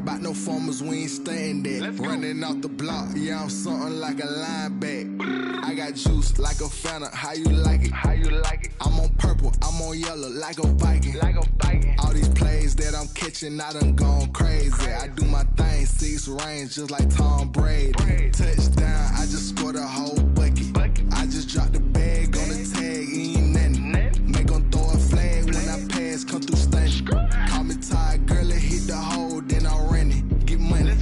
about no farmers, we ain't staying there. Running off the block, yeah, I'm something like a linebacker. I got juice like a Fanta, how you like it? How you like it? I'm on purple, I'm on yellow, like a Viking. Like a Viking. All these plays that I'm catching, I done gone crazy. I do my thing, 6 range, just like Tom Brady. Touchdown, I just scored a whole bucket. I just dropped the bag on the tag, ain't nothing. Make 'em throw a flag when I pass, come through stunning. Call me tired, girl, it hit the hole, then I ran it. Get money.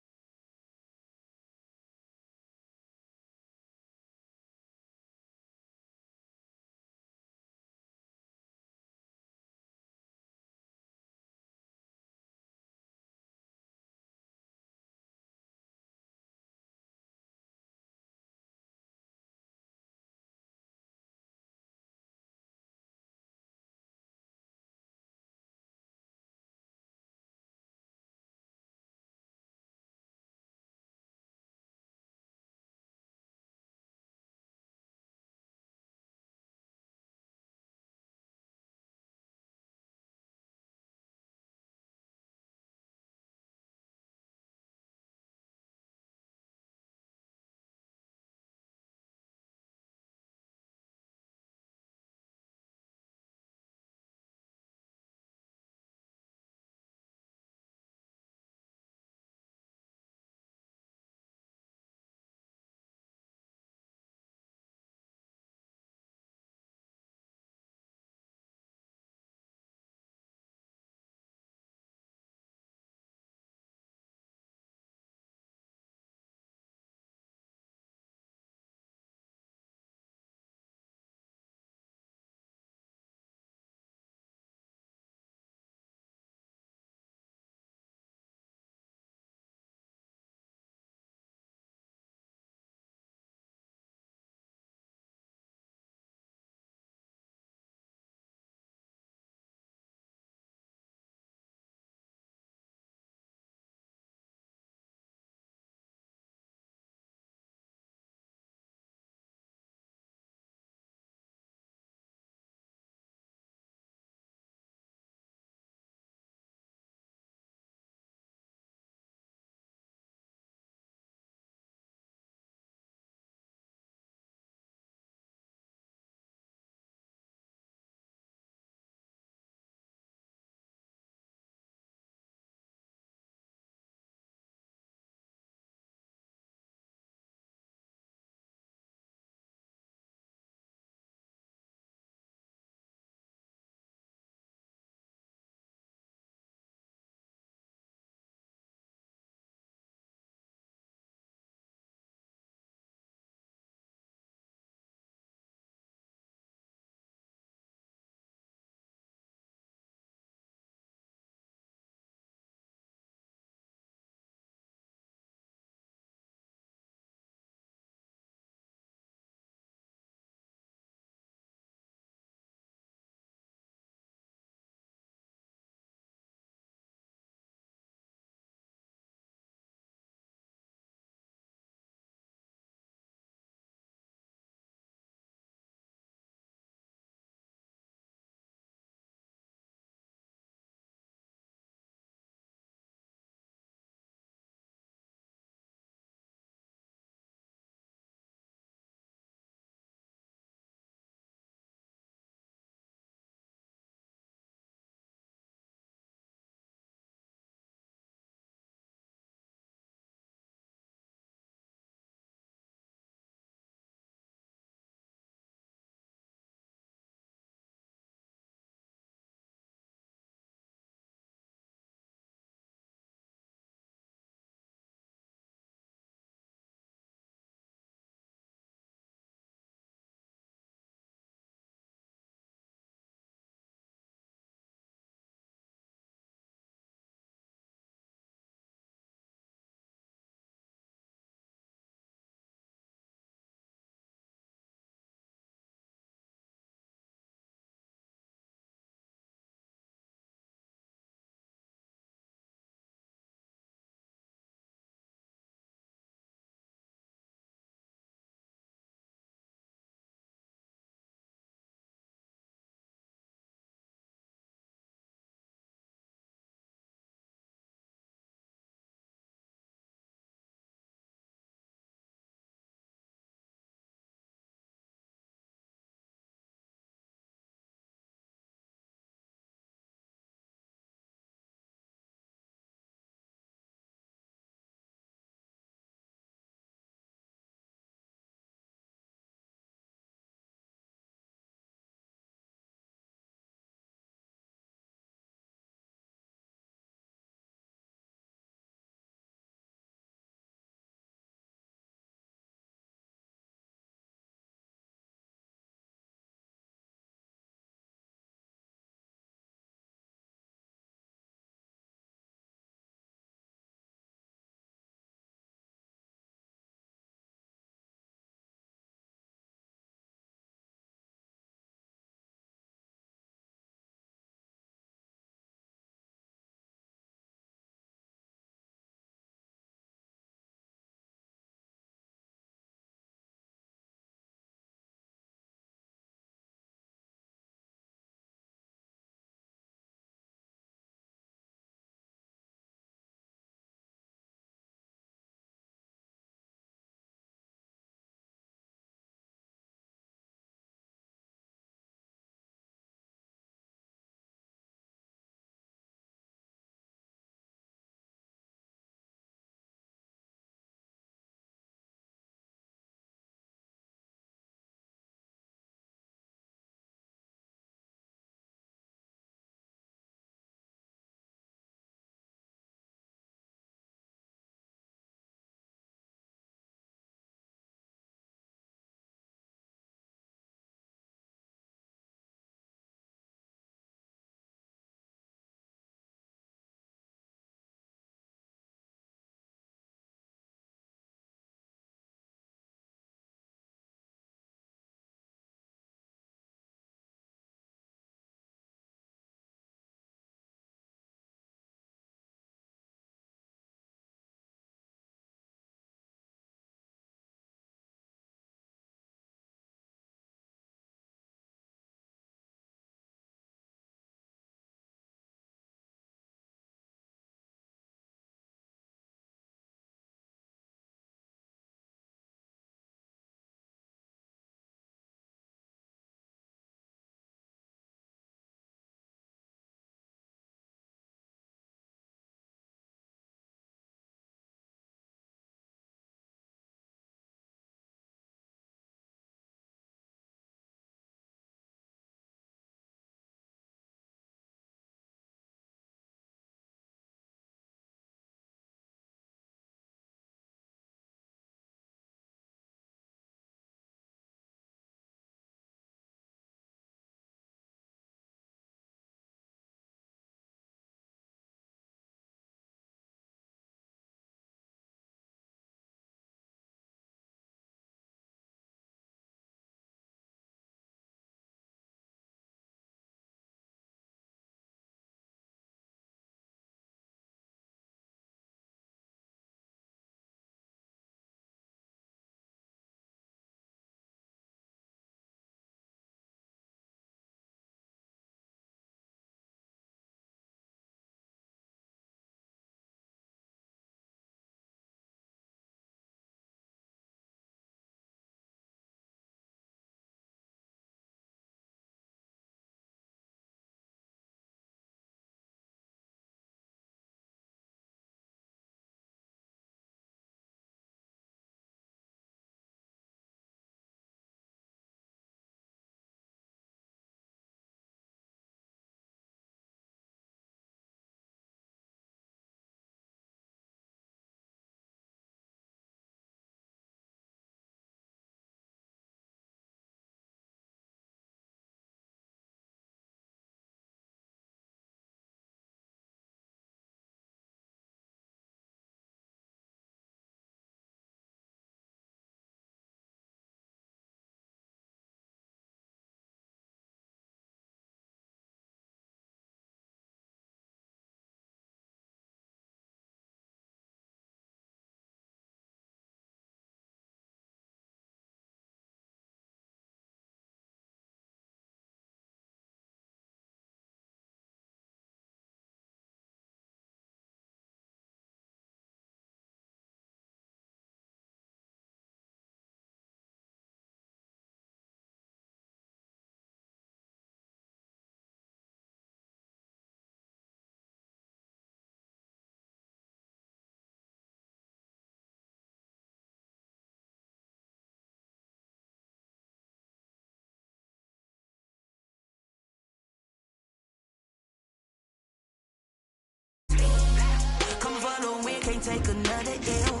can't take another L.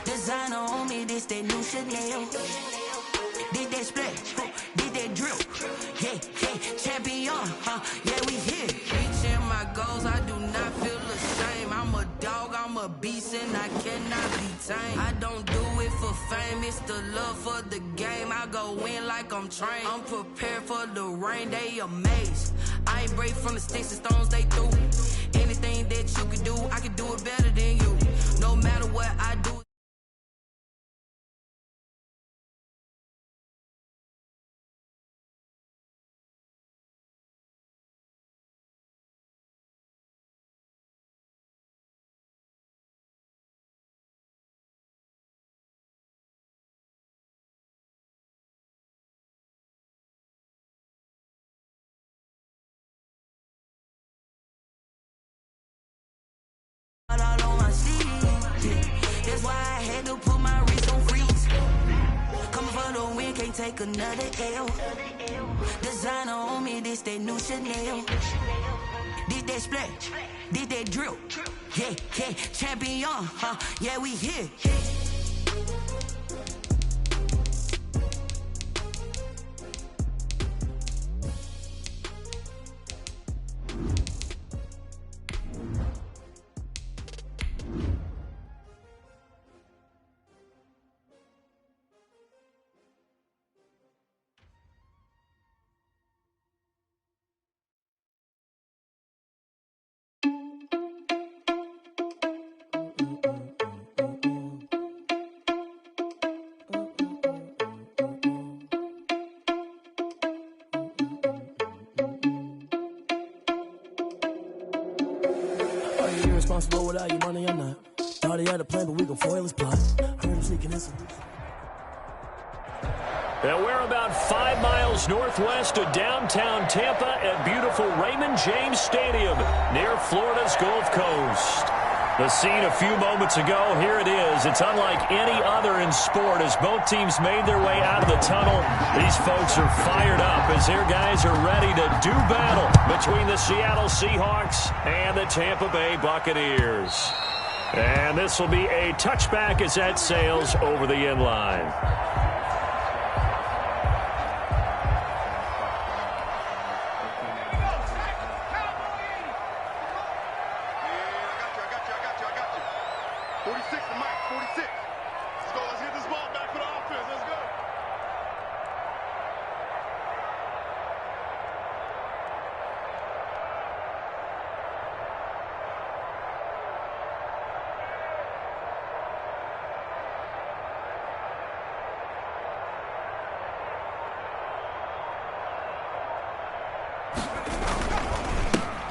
Designer on me, this that new Chanel. Did that splash, did that drip. Yeah, yeah, champion, yeah, we here. Reaching my goals, I do not feel ashamed. I'm a dog, I'm a beast, and I cannot be tamed. I don't do it for fame, it's the love for the game. I go in like I'm trained. I'm prepared for the rain, they amazed. I ain't break from the sticks and stones they threw. Anything that you can do, I can do it better than you. No matter what I do. All on my sleeve. That's why I had to put my wrist on freeze. Coming for the win, can't take another L. Designer on me, this that new Chanel. Did that splash, did that drip. Yeah, yeah, champion, yeah, we here. Responsible without your money or not. Thought he had a plan, but we gon' foil his plot. Heard him sneaking in some. And we're about 5 miles northwest of downtown Tampa at beautiful Raymond James Stadium near Florida's Gulf Coast. The scene a few moments ago, here it is. It's unlike any other in sport as both teams made their way out of the tunnel. These folks are fired up as their guys are ready to do battle between the Seattle Seahawks and the Tampa Bay Buccaneers. And this will be a touchback as that sails over the end line.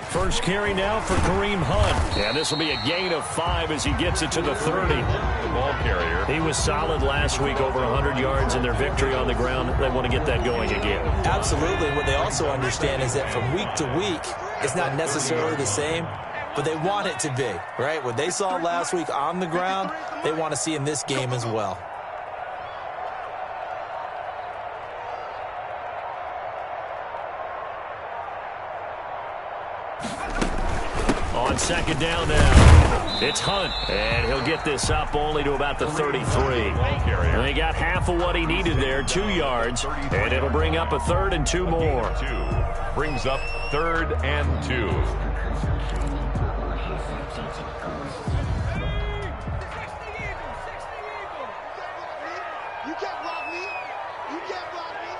First carry now for Kareem Hunt. And this will be a gain of 5 as he gets it to the 30. Ball carrier. He was solid last week, over 100 yards in their victory on the ground. They want to get that going again. Absolutely. What they also understand is that from week to week, it's not necessarily the same, but they want it to be, right? What they saw last week on the ground, they want to see in this game as well. On second down now, it's Hunt, and he'll get this up only to about the 33. And he got half of what he needed there, 2 yards, and it'll bring up a 3rd and 2 more. Brings up 3rd and 2. You can't block me. You can't block me.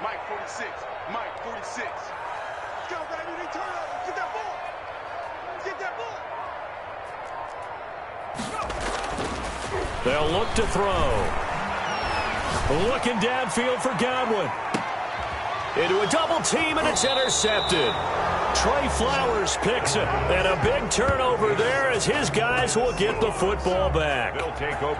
Mike 46. Mike 46. Let's go, baby. They turn up. Get that ball. Get that ball. They'll look to throw. Looking downfield for Godwin. Into a double team, and it's intercepted. Trey Flowers picks it, and a big turnover there as his guys will get the football back.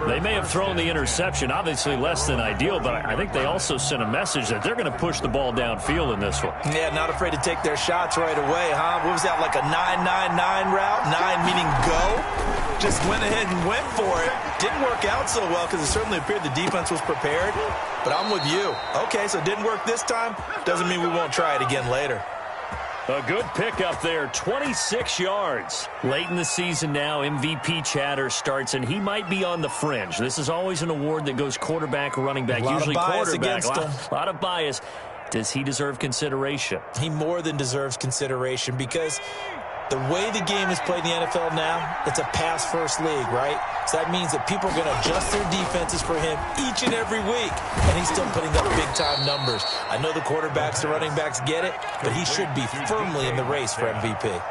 They may have thrown the interception, obviously less than ideal, but I think they also sent a message that they're going to push the ball downfield in this one. Yeah, not afraid to take their shots right away, huh? What was that, like a 9-9-9 route? 9 meaning go? Just went ahead and went for it. Didn't work out so well because it certainly appeared the defense was prepared, but I'm with you. Okay, so it didn't work this time. Doesn't mean we won't try it again later. A good pickup there, 26 yards. Late in the season now, MVP chatter starts, and he might be on the fringe. This is always an award that goes quarterback, running back, usually quarterback. A lot of bias. Does he deserve consideration? He more than deserves consideration because the way the game is played in the NFL now, it's a pass-first league, right? So that means that people are going to adjust their defenses for him each and every week, and he's still putting up big-time numbers. I know the quarterbacks, the running backs get it, but he should be firmly in the race for MVP.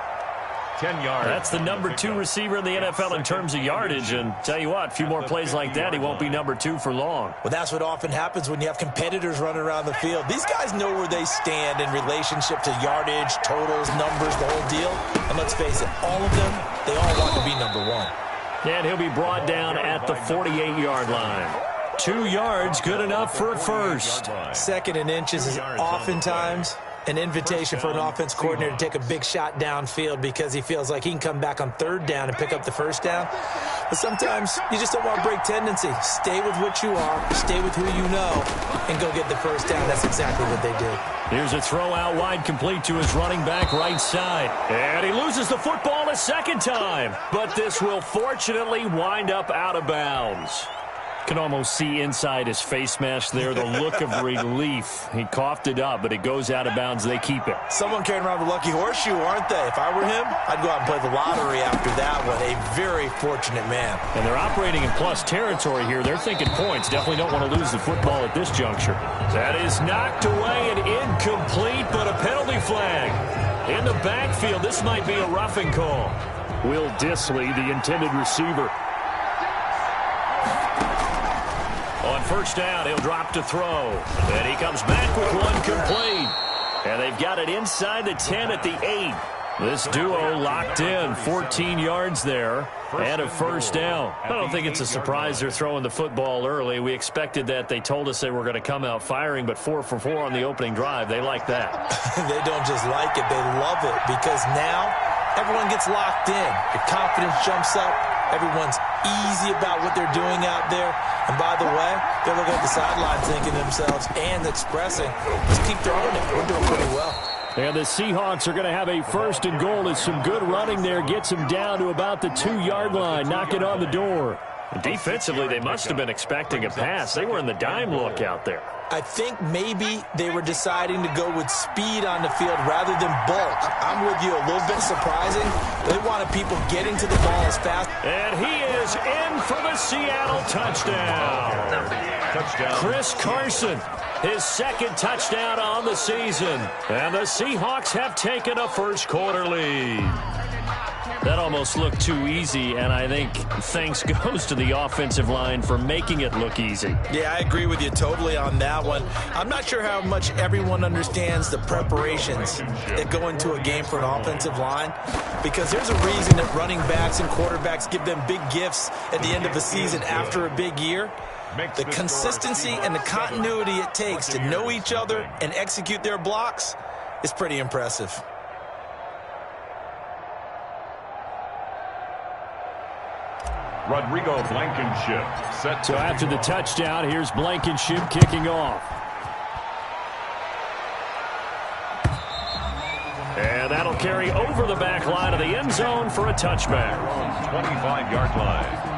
10 yards. That's the number 2 receiver in the NFL in terms of yardage, and tell you what, a few more plays like that, he won't be number 2 for long. Well, that's what often happens when you have competitors running around the field. These guys know where they stand in relationship to yardage, totals, numbers, the whole deal. And let's face it, all of them, they all want to be number 1. And he'll be brought down at the 48-yard line. 2 yards, good enough for a first. Second and inches is oftentimes an invitation for an offense coordinator to take a big shot downfield because he feels like he can come back on third down and pick up the first down. But sometimes you just don't want to break tendency. Stay with what you are, stay with who you know, and go get the first down. That's exactly what they did. Here's a throw out wide, complete to his running back right side. And he loses the football a second time. But this will fortunately wind up out of bounds. Can almost see inside his face mask there, the look of relief. He coughed it up, but it goes out of bounds. They keep it. Someone carrying around the lucky horseshoe, aren't they? If I were him, I'd go out and play the lottery after that one. A very fortunate man. And they're operating in plus territory here. They're thinking points. Definitely don't want to lose the football at this juncture. That is knocked away and incomplete, but a penalty flag. In the backfield, this might be a roughing call. Will Dissly, the intended receiver. On first down, he'll drop to throw. And he comes back with one complete. And they've got it inside the 10 at the 8. This duo locked in, 14 yards there, and a first down. I don't think it's a surprise they're throwing the football early. We expected that. They told us they were going to come out firing, but 4 for 4 on the opening drive. They like that. They don't just like it, they love it, because now everyone gets locked in. Your confidence jumps up. Everyone's easy about what they're doing out there. And by the way, they're looking at the sideline thinking to themselves and expressing, just keep throwing it. We're doing pretty well. And the Seahawks are going to have a first and goal as some good running there gets them down to about the 2-yard line, knocking on the door. Defensively, they must have been expecting a pass. They were in the dime look out there. I think maybe they were deciding to go with speed on the field rather than bulk. I'm with you, a little bit surprising. They wanted people getting to the ball as fast. And he is in for the Seattle touchdown. Chris Carson, his second touchdown on the season. And the Seahawks have taken a first quarter lead. That almost looked too easy, and I think thanks goes to the offensive line for making it look easy. Yeah, I agree with you totally on that one. I'm not sure how much everyone understands the preparations that go into a game for an offensive line, because there's a reason that running backs and quarterbacks give them big gifts at the end of the season after a big year. The consistency and the continuity it takes to know each other and execute their blocks is pretty impressive. Rodrigo Blankenship set. So after the touchdown, here's Blankenship kicking off. And that'll carry over the back line of the end zone for a touchback. 25-yard line.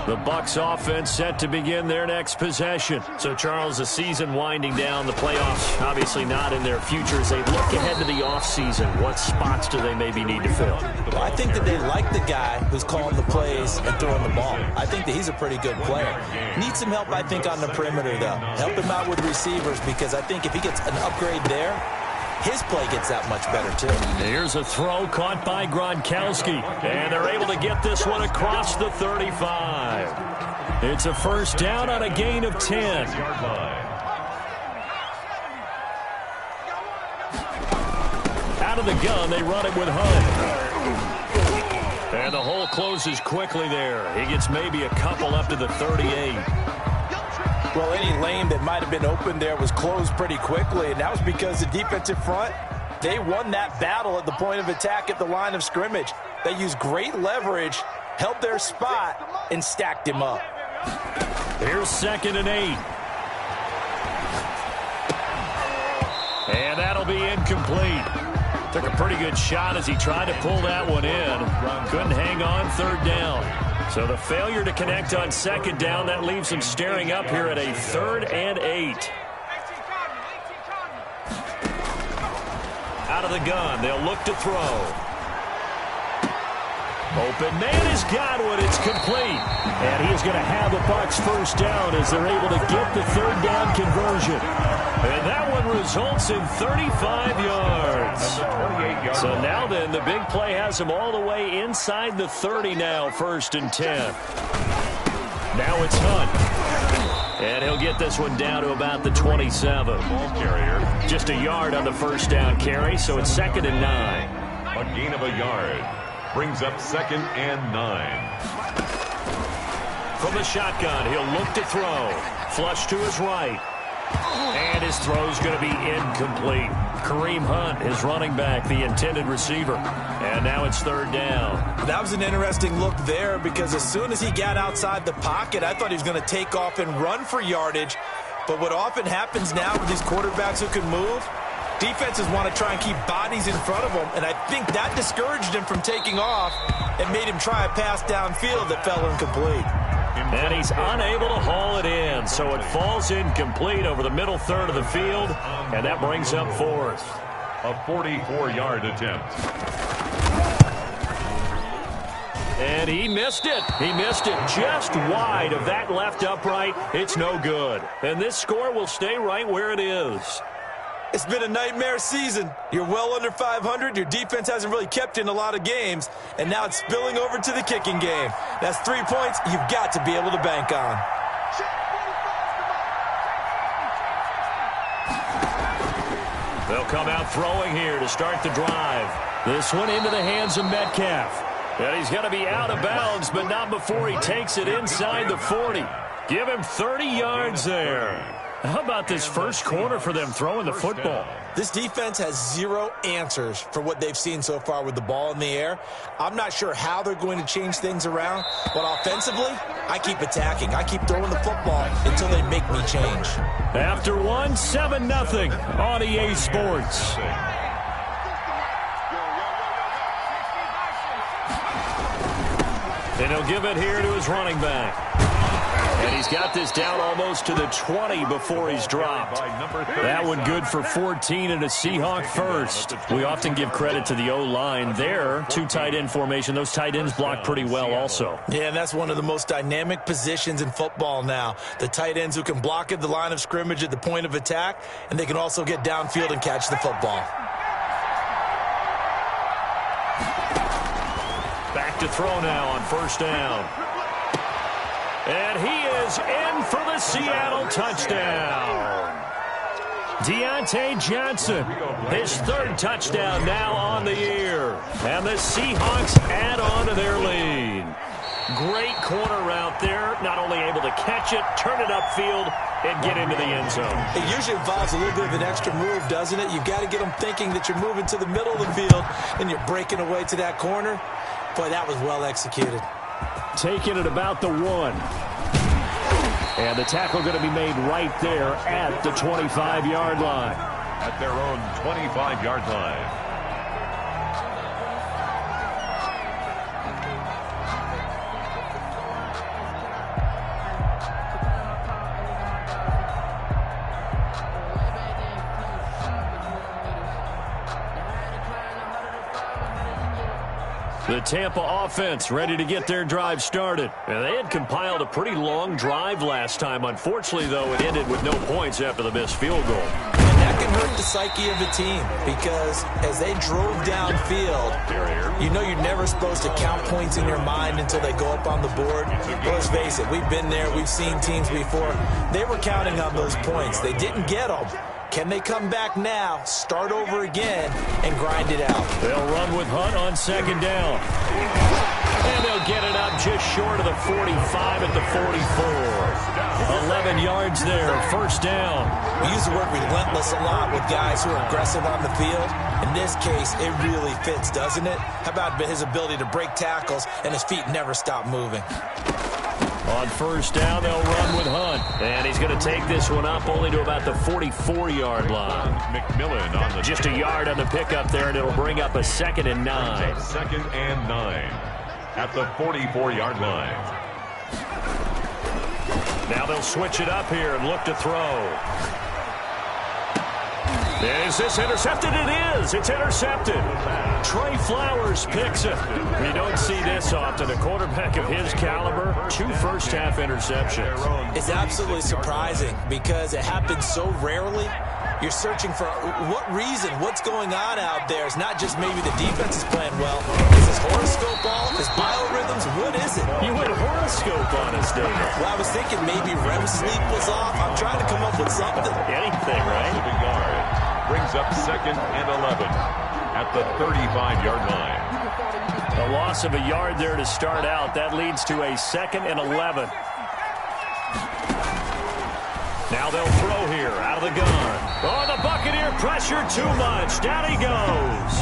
The Bucs offense set to begin their next possession. So, Charles, the season winding down, the playoffs obviously not in their future. As they look ahead to the offseason, what spots do they maybe need to fill? Well, I think that they like the guy who's calling the plays and throwing the ball. I think that he's a pretty good player. Needs some help, I think, on the perimeter, though. Help him out with receivers, because I think if he gets an upgrade there, his play gets that much better, too. Here's a throw caught by Gronkowski. And they're able to get this one across the 35. It's a first down on a gain of 10. Out of the gun, they run it with Hunt. And the hole closes quickly there. He gets maybe a couple up to the 38. Well, any lane that might have been open there was closed pretty quickly, and that was because the defensive front, they won that battle at the point of attack at the line of scrimmage. They used great leverage, held their spot, and stacked him up. Here's 2nd and 8. And that'll be incomplete. Took a pretty good shot as he tried to pull that one in. Couldn't hang on third down. So the failure to connect on second down, that leaves him staring up here at a 3rd and 8. Out of the gun, they'll look to throw. Open man has got one. It's complete. And he is going to have the Bucs first down as they're able to get the 3rd down conversion. And that one results in 35 yards. So now then, the big play has him all the way inside the 30 now, 1st and 10. Now it's Hunt. And he'll get this one down to about the 27. Ball carrier. Just a yard on the first down carry, so it's 2nd and 9. A gain of a yard. Brings up 2nd and 9. From the shotgun, he'll look to throw. Flush to his right. And his throw's going to be incomplete. Kareem Hunt, his running back, the intended receiver. And now it's 3rd down. That was an interesting look there because as soon as he got outside the pocket, I thought he was going to take off and run for yardage. But what often happens now with these quarterbacks who can move, defenses want to try and keep bodies in front of them, and I think that discouraged him from taking off and made him try a pass downfield that fell incomplete. And he's unable to haul it in, so it falls incomplete over the middle third of the field, and that brings up 4th. A 44-yard attempt. And he missed it. He missed it just wide of that left upright. It's no good. And this score will stay right where it is. It's been a nightmare season. You're well under 500. Your defense hasn't really kept you in a lot of games. And now it's spilling over to the kicking game. That's 3 points you've got to be able to bank on. They'll come out throwing here to start the drive. This one into the hands of Metcalf. And he's going to be out of bounds, but not before he takes it inside the 40. Give him 30 yards there. How about this first quarter for them throwing the football? This defense has 0 answers for what they've seen so far with the ball in the air. I'm not sure how they're going to change things around, but offensively, I keep attacking. I keep throwing the football until they make me change. After one, 7-0 on EA Sports. And he'll give it here to his running back. And he's got this down almost to the 20 before he's dropped. That one good for 14 and a Seahawk first. We often give credit to the O-line there. 2 tight end formation. Those tight ends block pretty well also. Yeah, and that's one of the most dynamic positions in football now. The tight ends who can block at the line of scrimmage at the point of attack, and they can also get downfield and catch the football. Back to throw now on first down. And he is in for the Seattle touchdown. Deontay Johnson, his 3rd touchdown now on the year. And the Seahawks add on to their lead. Great corner route there. Not only able to catch it, turn it upfield, and get into the end zone. It usually involves a little bit of an extra move, doesn't it? You've got to get them thinking that you're moving to the middle of the field and you're breaking away to that corner. Boy, that was well executed. Taking it about the 1. And the tackle going to be made right there at the 25-yard line. At their own 25-yard line. The Tampa offense ready to get their drive started. And they had compiled a pretty long drive last time. Unfortunately, though, it ended with no points after the missed field goal. And that can hurt the psyche of a team because as they drove downfield, you know you're never supposed to count points in your mind until they go up on the board. But let's face it, we've been there. We've seen teams before. They were counting on those points. They didn't get them. Can they come back now, start over again, and grind it out? They'll run with Hunt on second down. And they'll get it up just short of the 45 at the 44. 11 yards there, first down. We use the word relentless a lot with guys who are aggressive on the field. In this case, it really fits, doesn't it? How about his ability to break tackles and his feet never stop moving? On first down, they'll run with Hunt. And he's going to take this one up only to about the 44-yard line. McMillan on the Just a yard on the pickup there, and it'll bring up a 2nd and 9. 2nd and 9 at the 44-yard line. Now they'll switch it up here and look to throw. Is this intercepted? It is. It's intercepted. Trey Flowers picks it. We don't see this often. A quarterback of his caliber, 2 first-half interceptions. It's absolutely surprising because it happens so rarely. You're searching for what reason, what's going on out there. It's not just maybe the defense is playing well. Is this horoscope off? Is biorhythms? What is it? You went horoscope on us, David. Well, I was thinking maybe REM sleep was off. I'm trying to come up with something. Anything, right? The guard brings up 2nd and 11 at the 35-yard line. A loss of a yard there to start out. That leads to a 2nd and 11. Now they'll throw here out of the gun. Oh, the Buccaneer pressure too much. Down he goes.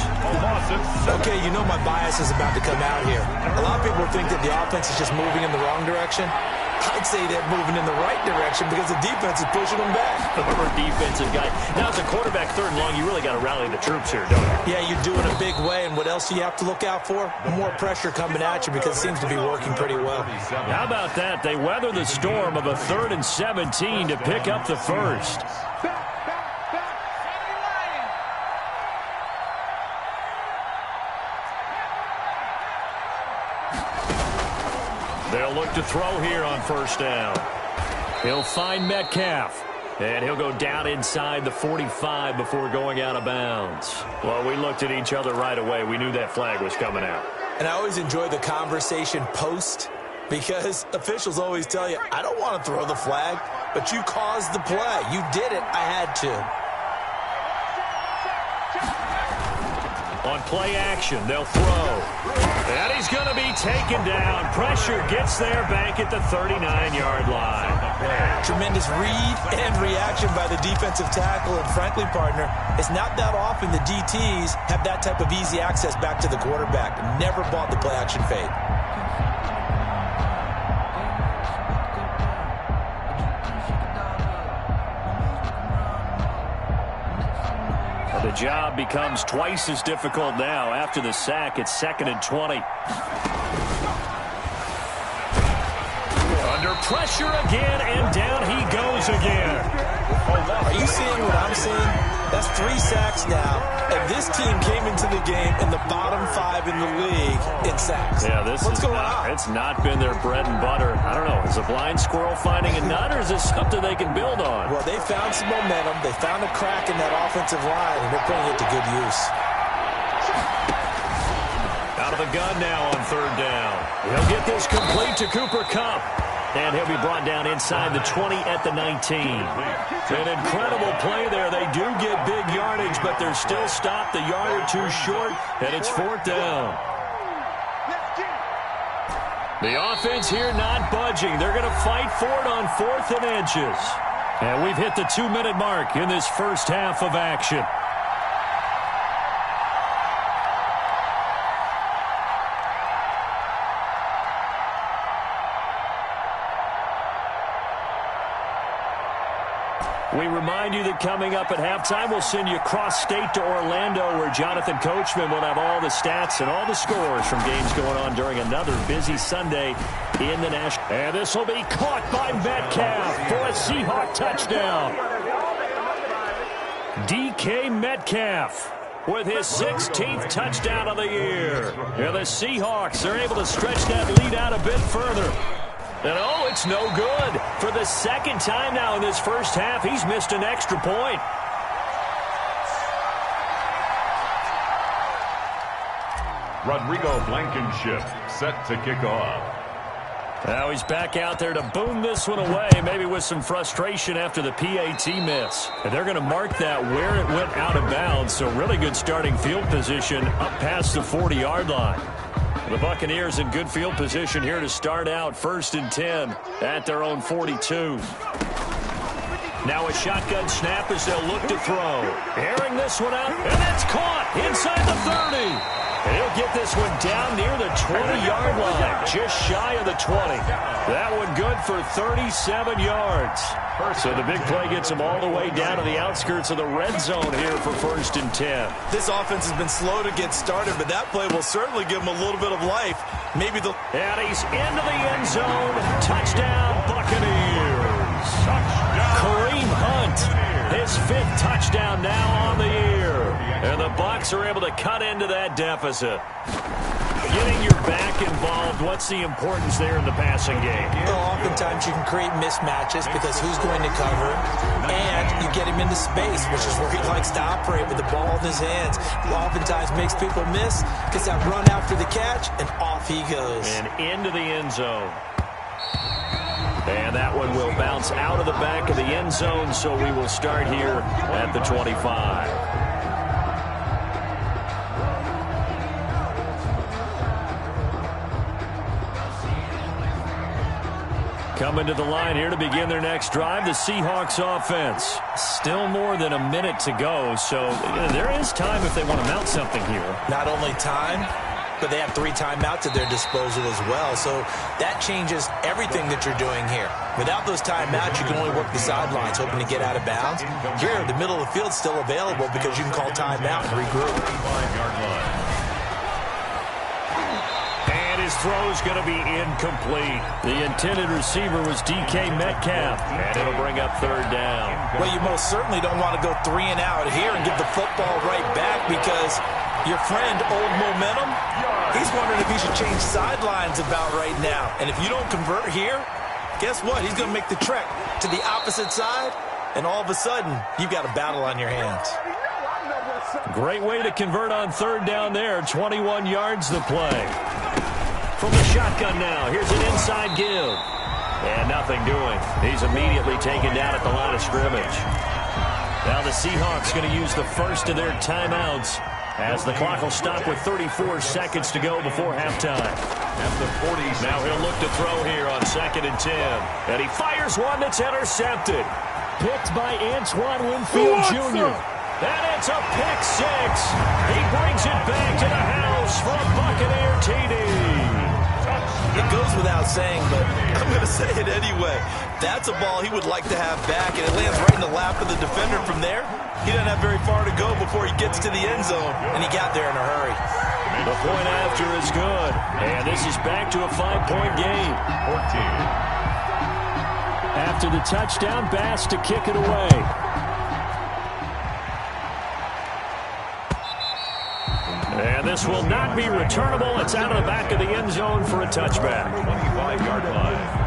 Okay, you know my bias is about to come out here. A lot of people think that the offense is just moving in the wrong direction. I'd say they're moving in the right direction because the defense is pushing them back. Former defensive guy. Now, as a quarterback 3rd and long, you really got to rally the troops here, don't you? Yeah, you're doing a big way, and what else do you have to look out for? More pressure coming at you because it seems to be working pretty well. How about that? They weather the storm of a 3rd and 17 to pick up the first. They'll look to throw here on first down. He'll find Metcalf. And he'll go down inside the 45 before going out of bounds. Well, we looked at each other right away. We knew that flag was coming out. And I always enjoy the conversation post because officials always tell you, I don't want to throw the flag, but you caused the play. You did it. I had to. On play action, they'll throw. And he's going to be taken down. Pressure gets there back at the 39-yard line. Tremendous read and reaction by the defensive tackle. And frankly, partner, it's not that often the DTs have that type of easy access back to the quarterback. Never bought the play action fade. The job becomes twice as difficult now. After the sack, it's 2nd and 20. Under pressure again, and down he goes again. Are you seeing what I'm seeing? That's 3 sacks now, and this team came into the game in the bottom 5 in the league in sacks. Yeah, What's going on? It's not been their bread and butter. I don't know. Is a blind squirrel finding a nut, or is this something they can build on? Well, they found some momentum. They found a crack in that offensive line, and they're putting it to good use. Out of the gun now on 3rd down. He'll get this complete to Cooper Kupp. And he'll be brought down inside the 20 at the 19. An incredible play there. They do get big yardage, but they're still stopped a yard or 2 short, and it's 4th down. The offense here not budging. They're going to fight for it on 4th and inches. And we've hit the 2-minute mark in this first half of action. We remind you that coming up at halftime, we'll send you cross-state to Orlando, where Jonathan Coachman will have all the stats and all the scores from games going on during another busy Sunday in the National. And this will be caught by Metcalf for a Seahawk touchdown. DK Metcalf with his 16th touchdown of the year. And the Seahawks are able to stretch that lead out a bit further. And, oh, it's no good. For the 2nd time now in this first half, he's missed an extra point. Rodrigo Blankenship set to kick off. Now he's back out there to boom this one away, maybe with some frustration after the PAT miss. And they're going to mark that where it went out of bounds, so really good starting field position up past the 40-yard line. The Buccaneers in good field position here to start out 1st and 10 at their own 42. Now a shotgun snap as they'll look to throw. Airing this one out, and that's caught inside the 30. And he'll get this one down near the 20-yard line, just shy of the 20. That one good for 37 yards. So the big play gets him all the way down to the outskirts of the red zone here for 1st and 10. This offense has been slow to get started, but that play will certainly give him a little bit of life. Maybe the... And he's into the end zone. Touchdown, Buccaneers. Kareem Hunt, his 5th touchdown now on the year. And the Bucs are able to cut into that deficit. Getting your back involved, what's the importance there in the passing game? Well, oftentimes you can create mismatches because who's going to cover, and you get him into space, which is where he likes to operate with the ball in his hands. Oftentimes makes people miss, gets that run after the catch, and off he goes. And into the end zone. And that one will bounce out of the back of the end zone, so we will start here at the 25. Coming to the line here to begin their next drive, the Seahawks offense. Still more than a minute to go, so there is time if they want to mount something here. Not only time, but they have 3 timeouts at their disposal as well, so that changes everything that you're doing here. Without those timeouts, you can only work the sidelines, hoping to get out of bounds. Here, the middle of the field's still available because you can call timeout and regroup. His throw's going to be incomplete. The intended receiver was DK Metcalf, and it'll bring up 3rd down. Well, you most certainly don't want to go 3 and out here and give the football right back because your friend, Old Momentum, he's wondering if he should change sidelines about right now. And if you don't convert here, guess what? He's going to make the trek to the opposite side, and all of a sudden, you've got a battle on your hands. Great way to convert on 3rd down there. 21 yards to play. From the shotgun now, here's an inside give. And nothing doing. He's immediately taken down at the line of scrimmage. Now the Seahawks going to use the first of their timeouts as the clock will stop with 34 seconds to go before halftime. At the 40. Now he'll look to throw here on 2nd and 10. And he fires one that's intercepted. Picked by Antoine Winfield Jr. And it's a pick 6. He brings it back to the house for a Buccaneer TD. It goes without saying, but I'm going to say it anyway. That's a ball he would like to have back, and it lands right in the lap of the defender from there. He doesn't have very far to go before he gets to the end zone, and he got there in a hurry. The point after is good, and this is back to a 5-point game. 14. After the touchdown, Bass to kick it away. And this will not be returnable. It's out of the back of the end zone for a touchback. 25-yard line.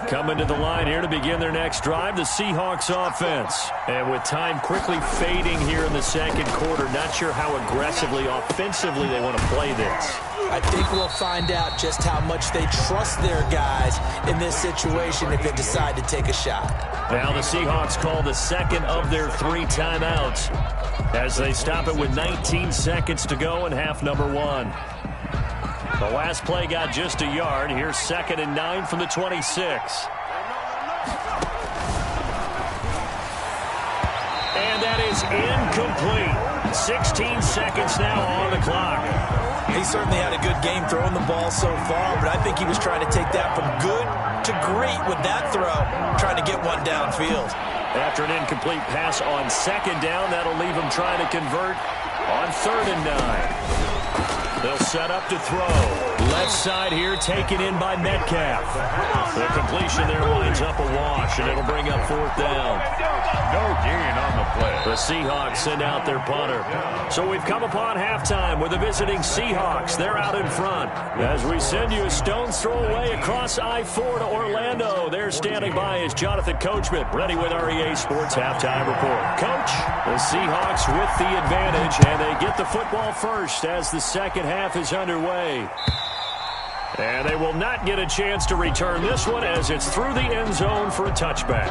Coming to the line here to begin their next drive, the Seahawks offense. And with time quickly fading here in the 2nd quarter, not sure how aggressively, offensively they want to play this. I think we'll find out just how much they trust their guys in this situation if they decide to take a shot. Now the Seahawks call the 2nd of their 3 timeouts as they stop it with 19 seconds to go in half number 1. The last play got just a yard. Here's 2nd and 9 from the 26. And that is incomplete. 16 seconds now on the clock. He certainly had a good game throwing the ball so far, but I think he was trying to take that from good to great with that throw, trying to get one downfield. After an incomplete pass on 2nd down, that'll leave him trying to convert on 3rd and 9. They'll set up to throw. Left side here taken in by Metcalf. The completion there winds up a wash, and it'll bring up 4th down. No gain on the play. The Seahawks send out their punter. So we've come upon halftime with the visiting Seahawks. They're out in front. As we send you a stone's throw away across I-4 to Orlando. There standing by is Jonathan Coachman, ready with our EA Sports Halftime Report. Coach, the Seahawks with the advantage, and they get the football first as the 2nd half is underway. And they will not get a chance to return this one as it's through the end zone for a touchback.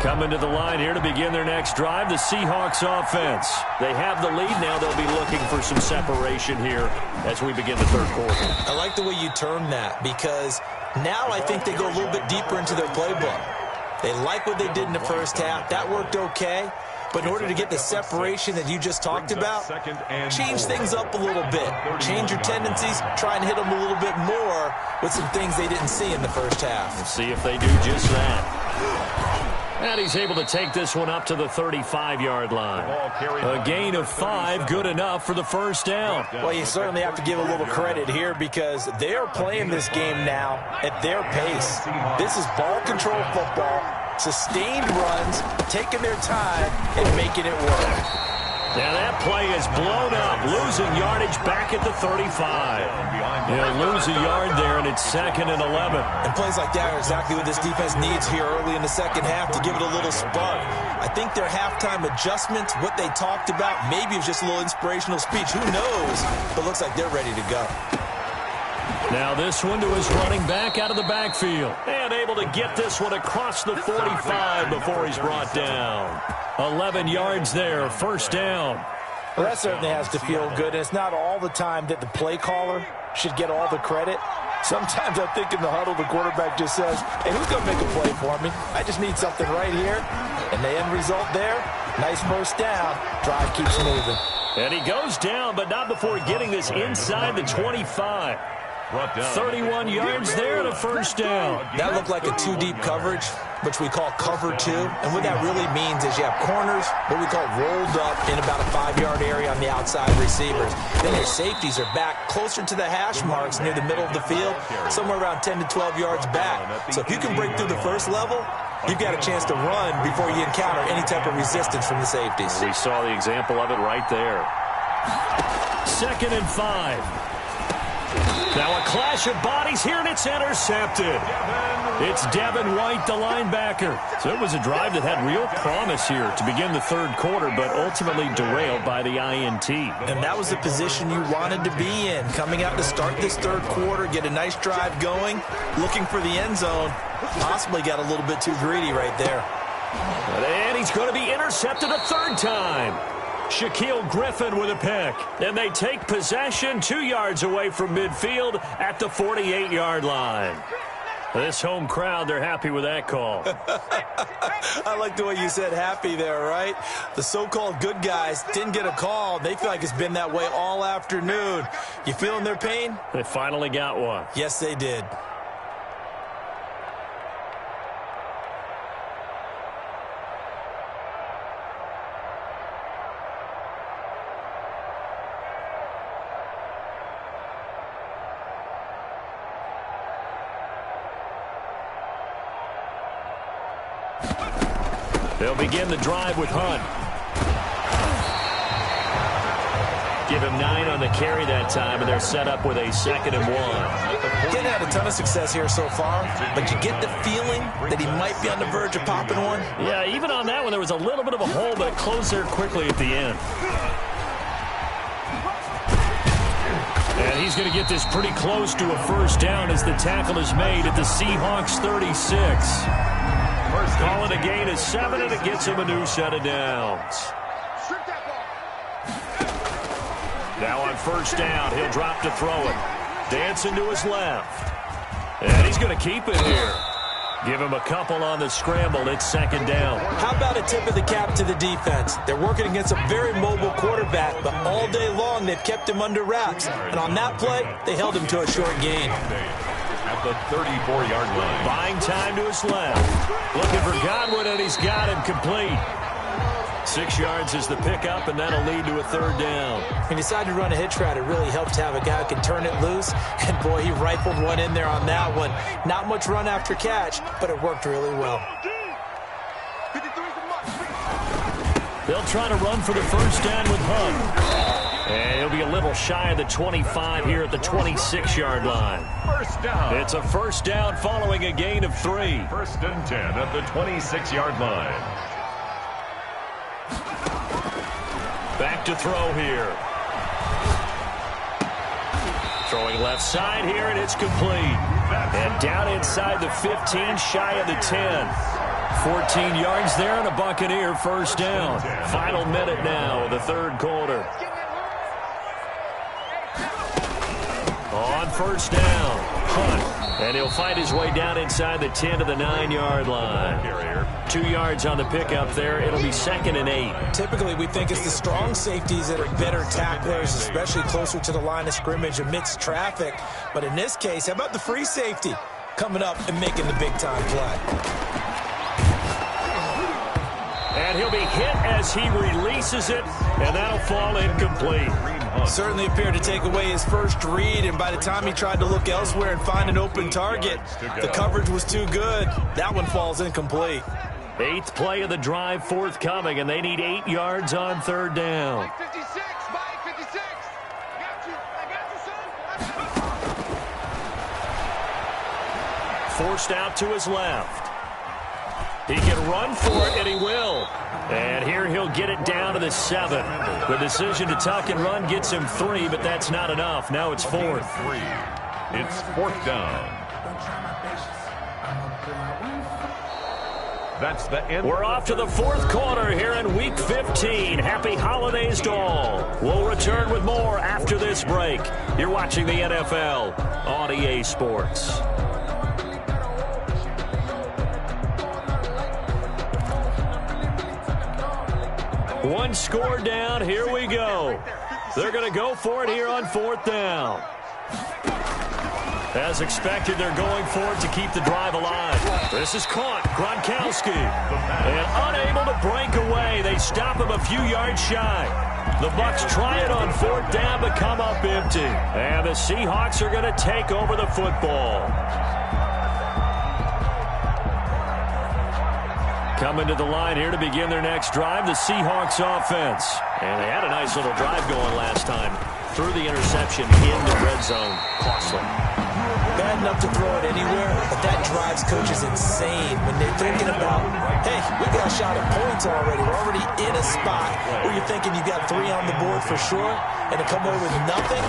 Coming to the line here to begin their next drive, the Seahawks offense. They have the lead. Now they'll be looking for some separation here as we begin the third quarter. I like the way you term that, because now I think they go a little bit deeper into their playbook. They like what they did in the first half. That worked okay. But in order to get the separation that you just talked about, change things up a little bit. Change your tendencies. Try and hit them a little bit more with some things they didn't see in the first half. We'll see if they do just that. And he's able to take this one up to the 35-yard line. A gain of 5, good enough for the first down. Well, you certainly have to give a little credit here because they are playing this game now at their pace. This is ball control football, sustained runs, taking their time, and making it work. Now that play is blown up, losing yardage back at the 35. He'll lose a yard there, and it's 2nd and 11. And plays like that are exactly what this defense needs here early in the second half to give it a little spark. I think their halftime adjustment, what they talked about, maybe it was just a little inspirational speech. Who knows? But looks like they're ready to go. Now this one to his running back out of the backfield. And able to get this one across the 45 before he's brought down. 11 yards there, first down. Well, that certainly has to feel good. And it's not all the time that the play caller should get all the credit. Sometimes I think in the huddle, the quarterback just says, hey, who's going to make a play for me? I just need something right here. And the end result there, nice first down. Drive keeps moving. And he goes down, but not before getting this inside the 25. 31 yards there and a first down. That looked like a 2-deep coverage, which we call cover 2. And what that really means is you have corners, what we call rolled up in about a 5-yard area on the outside receivers. Then your safeties are back closer to the hash marks near the middle of the field, somewhere around 10 to 12 yards back. So if you can break through the first level, you've got a chance to run before you encounter any type of resistance from the safeties. We saw the example of it right there. 2nd and 5. Now a clash of bodies here, and it's intercepted. It's Devin White, the linebacker. So it was a drive that had real promise here to begin the third quarter, but ultimately derailed by the INT. And that was the position you wanted to be in, coming out to start this third quarter, get a nice drive going, looking for the end zone. Possibly got a little bit too greedy right there. And he's going to be intercepted a third time. Shaquille Griffin with a pick. And they take possession 2 yards away from midfield at the 48-yard line. This home crowd, they're happy with that call. I like the way you said happy there, right? The so-called good guys didn't get a call. They feel like it's been that way all afternoon. You feeling their pain? They finally got one. Yes, they did. They'll begin the drive with Hunt. Give him 9 on the carry that time, and they're set up with a 2nd and 1. Didn't have a ton of success here so far, but you get the feeling that he might be on the verge of popping one. Yeah, even on that one, there was a little bit of a hole, but it closed there quickly at the end. And he's going to get this pretty close to a first down as the tackle is made at the Seahawks 36. Call it a gain of 7, and it gets him a new set of downs. Now on first down, he'll drop to throw it. Dancing to his left. And he's going to keep it here. Give him a couple on the scramble. It's 2nd down. How about a tip of the cap to the defense? They're working against a very mobile quarterback, but all day long they've kept him under wraps. And on that play, they held him to a short gain. At the 34-yard line. Buying time to his left. Looking for Godwin, and he's got him complete. 6 yards is the pickup, and that'll lead to a third down. He decided to run a hitch route. It really helped to have a guy who can turn it loose. And, boy, he rifled one in there on that one. Not much run after catch, but it worked really well. They'll try to run for the first down with Hunt. And he'll be a little shy of the 25 here at the 26-yard line. First down. It's a first down following a gain of 3. 1st and 10 at the 26-yard line. Back to throw here. Throwing left side here, and it's complete. And down inside the 15, shy of the 10. 14 yards there and a Buccaneer first down. Final minute now of the third quarter. On first down, punt, and he'll find his way down inside the 10 to the 9-yard line. 2 yards on the pickup there. It'll be 2nd and 8. Typically, we think it's the strong safeties that are better tacklers, especially closer to the line of scrimmage amidst traffic. But in this case, how about the free safety coming up and making the big-time play? And he'll be hit as he releases it, and that'll fall incomplete. Certainly appeared to take away his first read, and by the time he tried to look elsewhere and find an open target, the coverage was too good. That one falls incomplete. 8th play of the drive forthcoming, and they need 8 yards on third down. Mike 56, Mike 56. I got you, son. Forced out to his left. He can run for it, and he will. And here he'll get it down to the 7. The decision to tuck and run gets him 3, but that's not enough. Now it's 4th. It's 4th down. That's the end. We're off to the 4th quarter here in Week 15. Happy holidays to all. We'll return with more after this break. You're watching the NFL on EA Sports. One score down. Here we go. They're going to go for it here on 4th down. As expected, they're going for it to keep the drive alive. This is caught. Gronkowski. And unable to break away. They stop him a few yards shy. The Bucs try it on 4th down but come up empty. And the Seahawks are going to take over the football. Coming to the line here to begin their next drive, the Seahawks offense. And they had a nice little drive going last time. Threw the interception in the red zone. Costly. Bad enough to throw it anywhere, but that drives coaches insane when they're thinking about, hey, we got a shot at points already. We're already in a spot where you're thinking you got 3 on the board for sure, and to come away with nothing,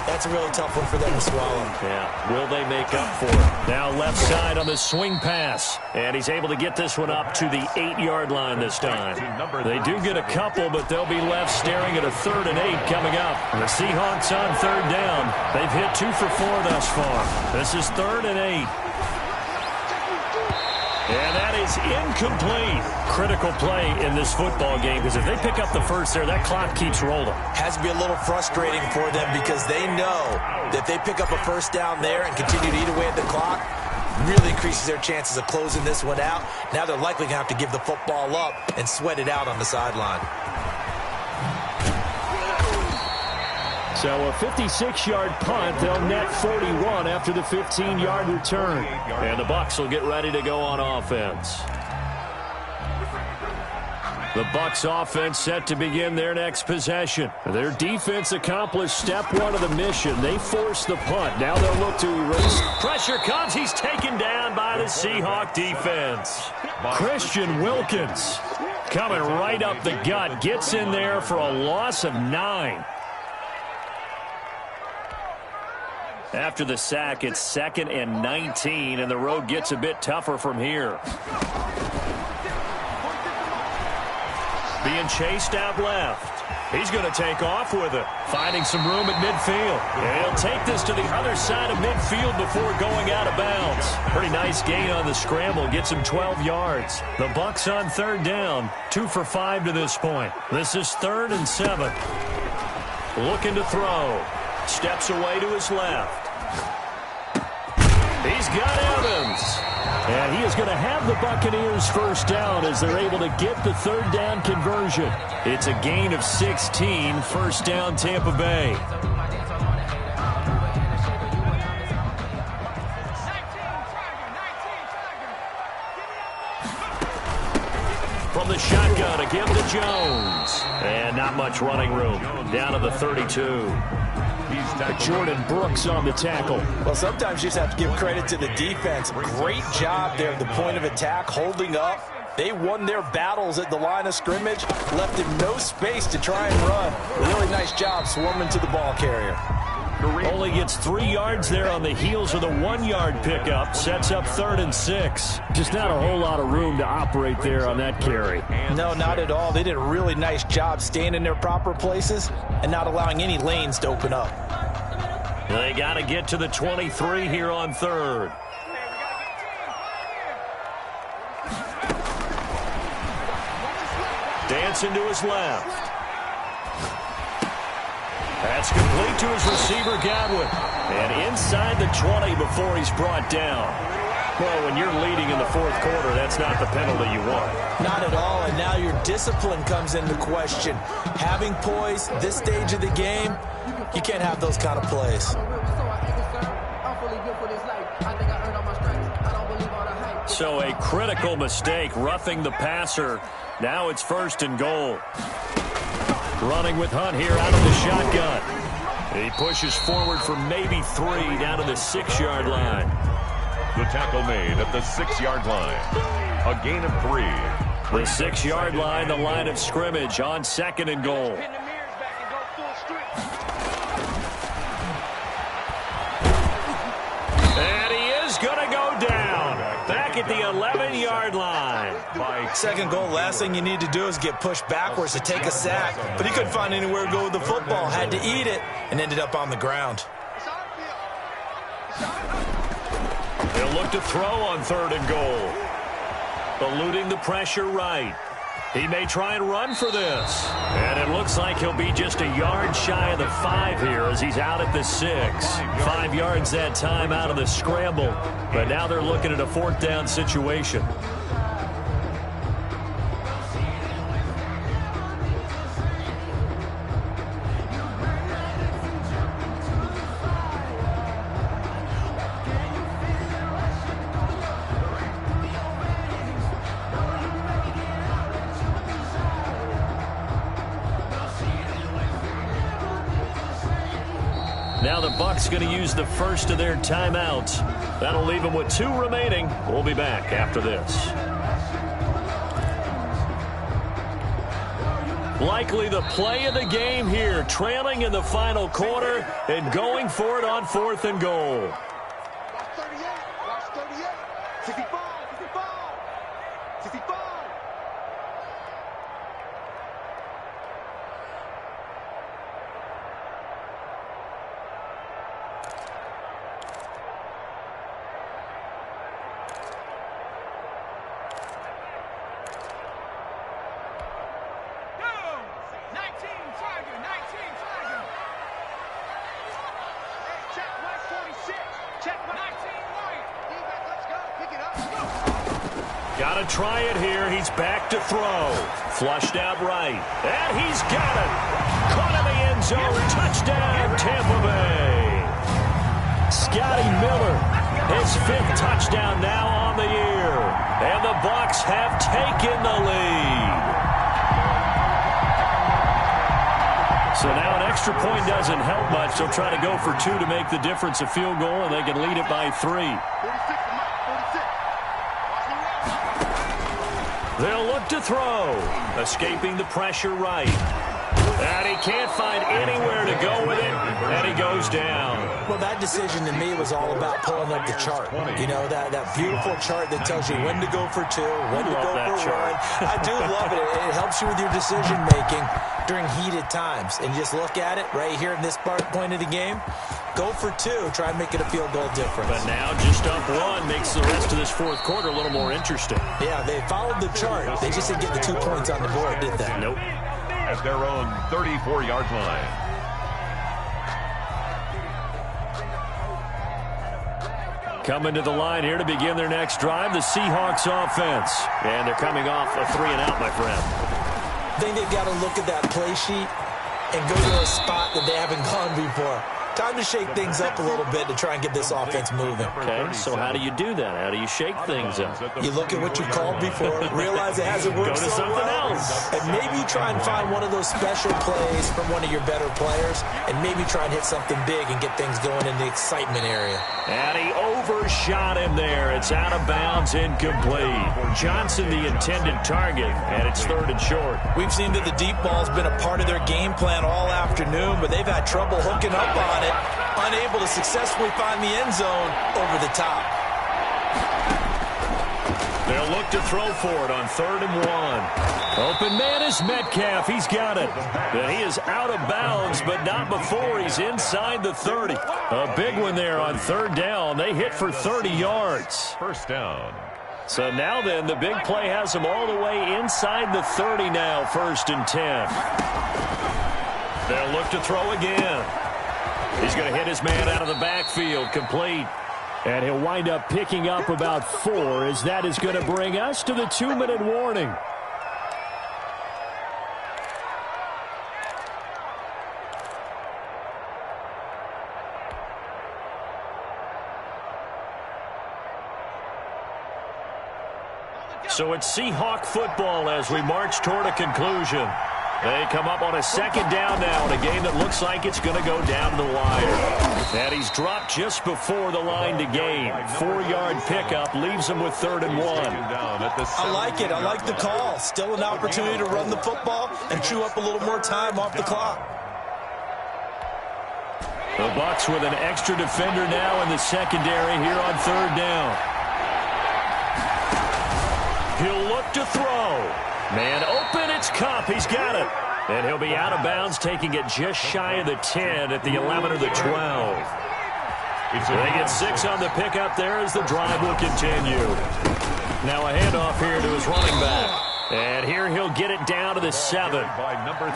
that's a really tough one for them to swallow. Yeah, will they make up for it? Now left side on the swing pass, and he's able to get this one up to the 8-yard line this time. They do get a couple, but they'll be left staring at a 3rd and 8 coming up. The Seahawks on 3rd down. They've hit 2 for 4 thus far. This is 3rd and 8. And that is incomplete. Critical play in this football game, because if they pick up the first there, that clock keeps rolling. Has to be a little frustrating for them because they know that they pick up a first down there and continue to eat away at the clock, really increases their chances of closing this one out. Now they're likely going to have to give the football up and sweat it out on the sideline. So a 56-yard punt. They'll net 41 after the 15-yard return. And the Bucs will get ready to go on offense. The Bucs offense set to begin their next possession. Their defense accomplished step 1 of the mission. They forced the punt. Now they'll look to erase. Pressure comes. He's taken down by the Seahawk defense. Christian Wilkins coming right up the gut. Gets in there for a loss of 9. After the sack, it's 2nd and 19, and the road gets a bit tougher from here. Being chased out left. He's going to take off with it, finding some room at midfield. And he'll take this to the other side of midfield before going out of bounds. Pretty nice gain on the scramble. Gets him 12 yards. The Bucs on 3rd down, 2 for 5 to this point. This is 3rd and 7. Looking to throw. Steps away to his left. He's got Evans. And he is going to have the Buccaneers first down as they're able to get the 3rd down conversion. It's a gain of 16, first down Tampa Bay. From the shotgun, again to Jones. And not much running room. Down to the 32. Jordan Brooks on the tackle. Well, sometimes you just have to give credit to the defense. Great job there at the point of attack, holding up. They won their battles at the line of scrimmage, left him no space to try and run. Really nice job swarming to the ball carrier. Only gets 3 yards there on the heels of the 1-yard pickup. Sets up 3rd and 6. Just not a whole lot of room to operate there on that carry. No, not at all. They did a really nice job staying in their proper places and not allowing any lanes to open up. They got to get to the 23 here on 3rd. Dancing to his left. That's complete to his receiver, Godwin. And inside the 20 before he's brought down. Well, when you're leading in the 4th quarter, that's not the penalty you want. Not at all, and now your discipline comes into question. Having poise this stage of the game, you can't have those kind of plays. So a critical mistake, roughing the passer. Now it's 1st and goal. Running with Hunt here out of the shotgun. He pushes forward for maybe 3 down to the 6-yard line. The tackle made at the 6-yard line. A gain of 3. The 6-yard line, the line of scrimmage on 2nd and goal. And he is going to go down. Back at the 11-yard line. By 2nd goal, last thing you need to do is get pushed backwards to take a sack. But he couldn't find anywhere to go with the football. Had to eat it and ended up on the ground. They'll look to throw on 3rd and goal. Eluding the pressure right. He may try and run for this. And it looks like he'll be just a yard shy of the 5 here as he's out at the 6. 5 yards that time out of the scramble. But now they're looking at a 4th down situation. Now the Bucs going to use the first of their timeouts. That'll leave them with 2 remaining. We'll be back after this. Likely the play of the game here, trailing in the final quarter and going for it on 4th and goal. Watch 38. Watch 38. 65. 65. 65. Got to try it here. He's back to throw. Flushed out right. And he's got it. Caught in the end zone. Touchdown, Tampa Bay. Scotty Miller, his 5th touchdown now on the year. And the Bucs have taken the lead. So now an extra point doesn't help much. They'll try to go for 2 to make the difference a field goal, and they can lead it by 3. They'll look to throw. Escaping the pressure right. And he can't find anywhere to go with it, and he goes down. Well, that decision to me was all about pulling up the chart. You know, that beautiful chart that tells you when to go for 2, when to go for 1. I do love it. It helps you with your decision-making during heated times. And just look at it right here in this point of the game. Go for 2. Try and make it a field goal difference. But now just up 1 makes the rest of this 4th quarter a little more interesting. Yeah, they followed the chart. They just didn't get the 2 points on the board, did they? Nope. At their own 34-yard line. Coming to the line here to begin their next drive, the Seahawks offense. And thee coming off a 3-and-out, my friend. I think they've got to look at that play sheet and go to a spot that they haven't gone before. Time to shake things up a little bit to try and get this offense moving. Okay, so how do you do that? How do you shake things up? You look at what you called before, realize it hasn't worked so well, and maybe try and find one of those special plays from one of your better players, and maybe try and hit something big and get things going in the excitement area. And he overshot him there. It's out of bounds, incomplete. Johnson, the intended target, and it's 3rd and short. We've seen that the deep ball's been a part of their game plan all afternoon, but they've had trouble hooking up on it. it, unable to successfully find the end zone over the top. They'll look to throw for it on 3rd and 1. Open man is Metcalf. He's got it. But he is out of bounds, but not before he's inside the 30. A big one there on 3rd down. They hit for 30 yards. First down. So now then, the big play has him all the way inside the 30 now, 1st and 10. They'll look to throw again. He's going to hit his man out of the backfield, complete. And he'll wind up picking up about 4, as that is going to bring us to the 2-minute warning. So it's Seahawk football as we march toward a conclusion. They come up on a 2nd down now in a game that looks like it's going to go down to the wire. And he's dropped just before the line to gain. 4-yard pickup leaves him with 3rd and 1. I like it. I like the call. Still an opportunity to run the football and chew up a little more time off the clock. The Bucs with an extra defender now in the secondary here on 3rd down. He'll look to throw. Man open, it's Kupp. He's got it. And he'll be out of bounds, taking it just shy of the 10 at the 11 or the 12. They get 6 on the pickup there as the drive will continue. Now a handoff here to his running back. And here he'll get it down to the 7.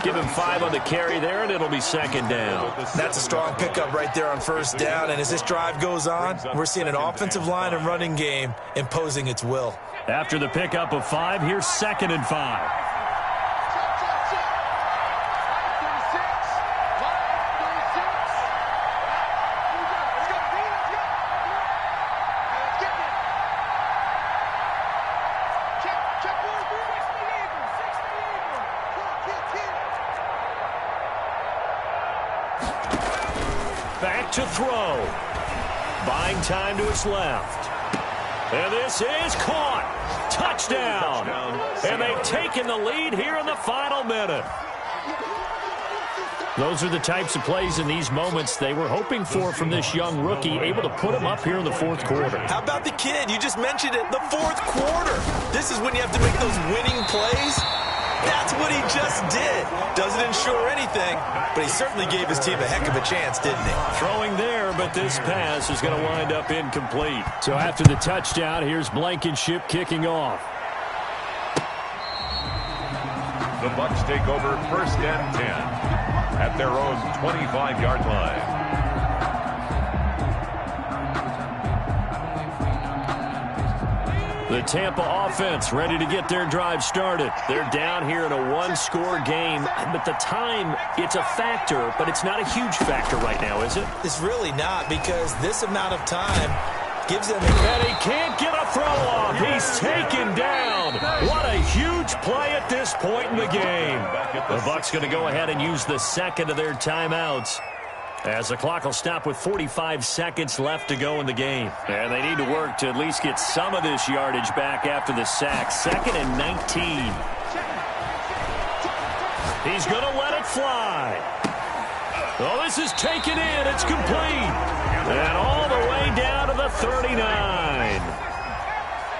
Give him 5 on the carry there, and it'll be 2nd down. That's a strong pickup right there on 1st down. And as this drive goes on, we're seeing an offensive line and running game imposing its will. After the pickup of 5, here's 2nd and 5. Back to throw. Buying time to his left. And this is caught. Touchdown. And they've taken the lead here in the final minute. Those are the types of plays in these moments they were hoping for from this young rookie, able to put him up here in the 4th quarter. How about the kid? You just mentioned it, the 4th quarter. This is when you have to make those winning plays. That's what he just did. Doesn't ensure anything, but he certainly gave his team a heck of a chance, didn't he? Throwing there, but this pass is going to wind up incomplete. So after the touchdown, here's Blankenship kicking off. The Bucs take over 1st and 10 at their own 25-yard line. The Tampa offense ready to get their drive started. They're down here in a 1-score game, but the time, it's a factor, but it's not a huge factor right now, is it? It's really not, because this amount of time gives them... And he can't get a throw off. He's taken down. What a huge play at this point in the game. The Bucs going to go ahead and use the 2nd of their timeouts, as the clock will stop with 45 seconds left to go in the game. And they need to work to at least get some of this yardage back after the sack. 2nd and 19. He's going to let it fly. Oh, this is taken in. It's complete. And all the way down to the 39.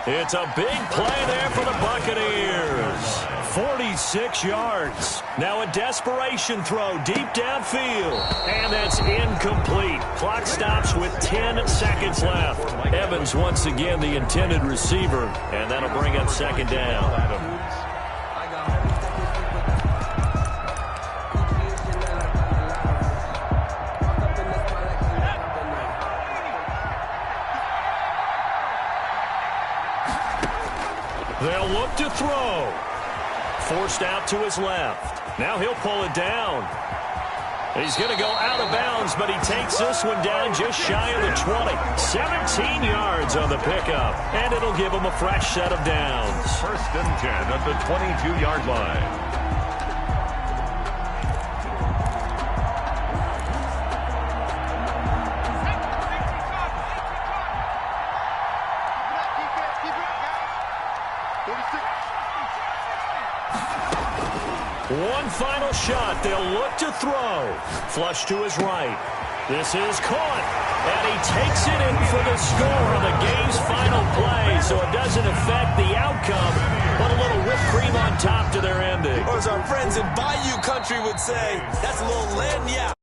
It's a big play there for the Buccaneers. 46 yards. Now a desperation throw deep downfield. And that's incomplete. Clock stops with 10 seconds left. Evans once again the intended receiver. And that'll bring up 2nd down. They'll look to throw. Forced out to his left. Now he'll pull it down. He's going to go out of bounds, but he takes this one down just shy of the 20. 17 yards on the pickup, and it'll give him a fresh set of downs. 1st and 10 at the 22-yard line. One final shot. They'll look to throw. Flush to his right. This is caught, and he takes it in for the score on the game's final play, so it doesn't affect the outcome, but a little whipped cream on top to their ending. Or as our friends in Bayou Country would say, that's a little lagniappe.